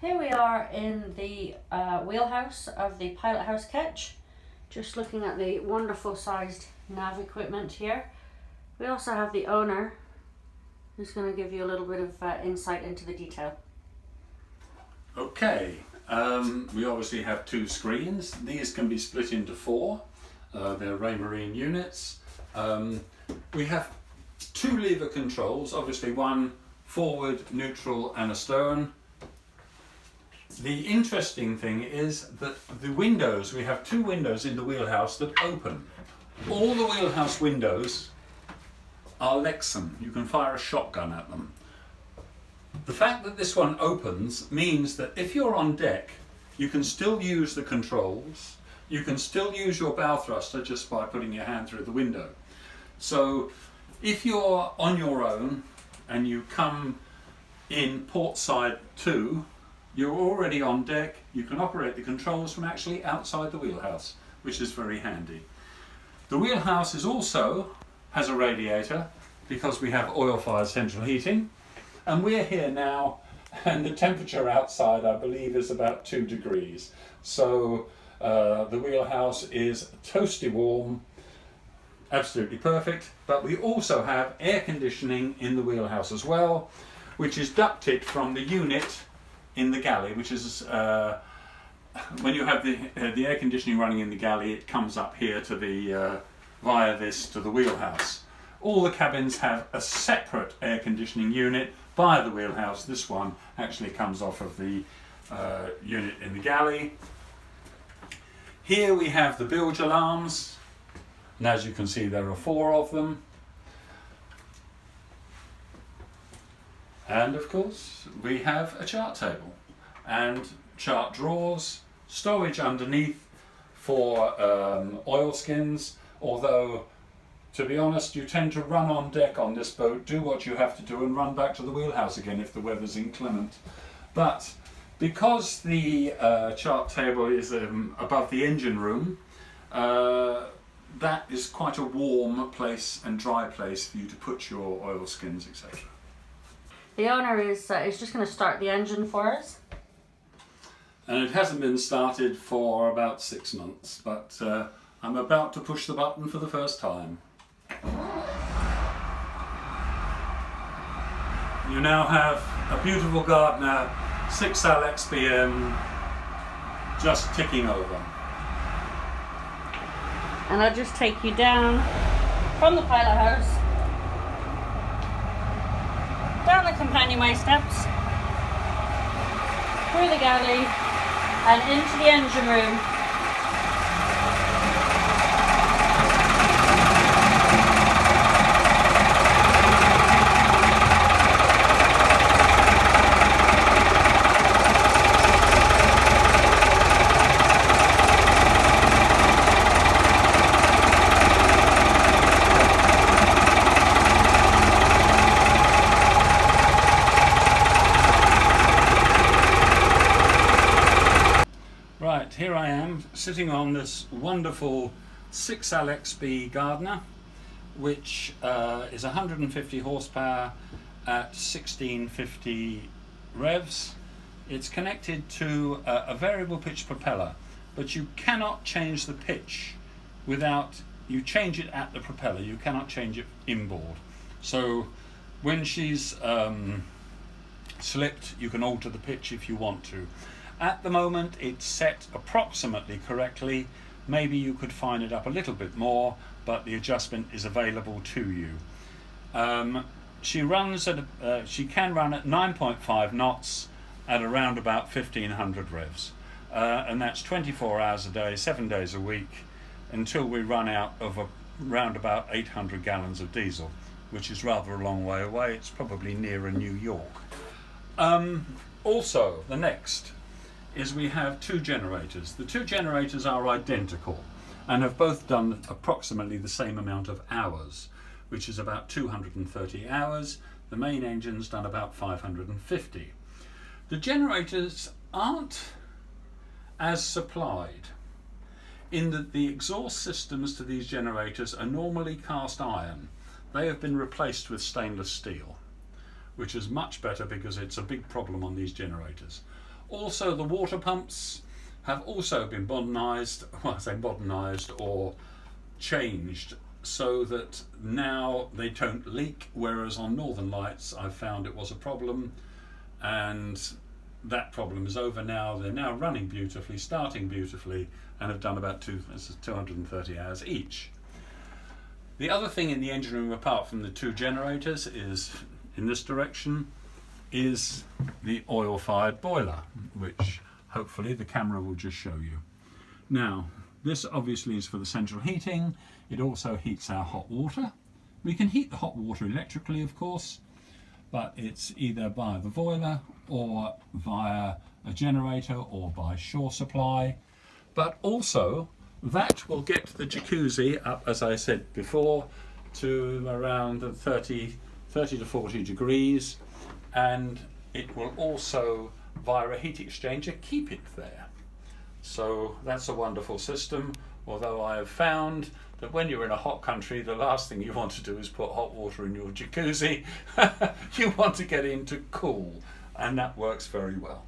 Here we are in the wheelhouse of the Pilot House Ketch, just looking at the wonderful sized nav equipment here. We also have the owner who's going to give you a little bit of insight into the detail. Okay, we obviously have two screens. These can be split into four. They're Raymarine units. We have two lever controls, obviously one forward, neutral and astern. The interesting thing is that the windows, we have two windows in the wheelhouse that open. All the wheelhouse windows are Lexan. You can fire a shotgun at them. The fact that this one opens means that if you're on deck, you can still use the controls. You can still use your bow thruster just by putting your hand through the window. So if you're on your own and you come in port side 2, you're already on deck. You can operate the controls from actually outside the wheelhouse, which is very handy. The wheelhouse has a radiator because we have oil-fired central heating, and we're here now and the temperature outside I believe is about 2 degrees. So the wheelhouse is toasty warm, absolutely perfect. But we also have air conditioning in the wheelhouse as well, which is ducted from the unit in the galley, which is when you have the air conditioning running in the galley, it comes up here to the via this to the wheelhouse. All the cabins have a separate air conditioning unit by the wheelhouse. This one actually comes off of the unit in the galley. Here we have the bilge alarms, and as you can see there are 4 of them. And of course we have a chart table and chart drawers, storage underneath for oil skins, although to be honest you tend to run on deck on this boat, do what you have to do and run back to the wheelhouse again if the weather's inclement. But because the chart table is above the engine room, that is quite a warm place and dry place for you to put your oil skins, etc. The owner is just going to start the engine for us. And it hasn't been started for about 6 months, but I'm about to push the button for the first time. You now have a beautiful Gardner 6L XPM just ticking over. And I'll just take you down from the pilot house, down the companionway steps, through the galley and into the engine room. Right, here I am sitting on this wonderful 6L XB Gardner, which is 150 horsepower at 1650 revs. It's connected to a variable pitch propeller, but you cannot change the pitch without you change it at the propeller. You cannot change it inboard. So when she's slipped, you can alter the pitch if you want to. At the moment it's set approximately correctly. Maybe you could fine it up a little bit more, but the adjustment is available to you. She can run at 9.5 knots at around about 1500 revs, and that's 24 hours a day, 7 days a week, until we run out of around about 800 gallons of diesel, which is rather a long way away. It's probably nearer New York. Also, the next is we have 2 generators. The 2 generators are identical and have both done approximately the same amount of hours, which is about 230 hours. The main engine's done about 550. The generators aren't as supplied in that the exhaust systems to these generators are normally cast iron. They have been replaced with stainless steel, which is much better because it's a big problem on these generators. Also, the water pumps have also been modernised, well, I say modernised or changed, so that now they don't leak, whereas on Northern Lights I found it was a problem, and that problem is over now. They're now running beautifully, starting beautifully, and have done about 230 hours each. The other thing in the engine room, apart from the 2 generators, is in this direction, is the oil-fired boiler, which hopefully the camera will just show you. Now, this obviously is for the central heating. It also heats our hot water. We can heat the hot water electrically, of course, but it's either via the boiler or via a generator or by shore supply. But also, that will get the jacuzzi up, as I said before, to around 30 to 40 degrees, and it will also, via a heat exchanger, keep it there. So that's a wonderful system, although I have found that when you're in a hot country, the last thing you want to do is put hot water in your jacuzzi. You want to get in to cool, and that works very well.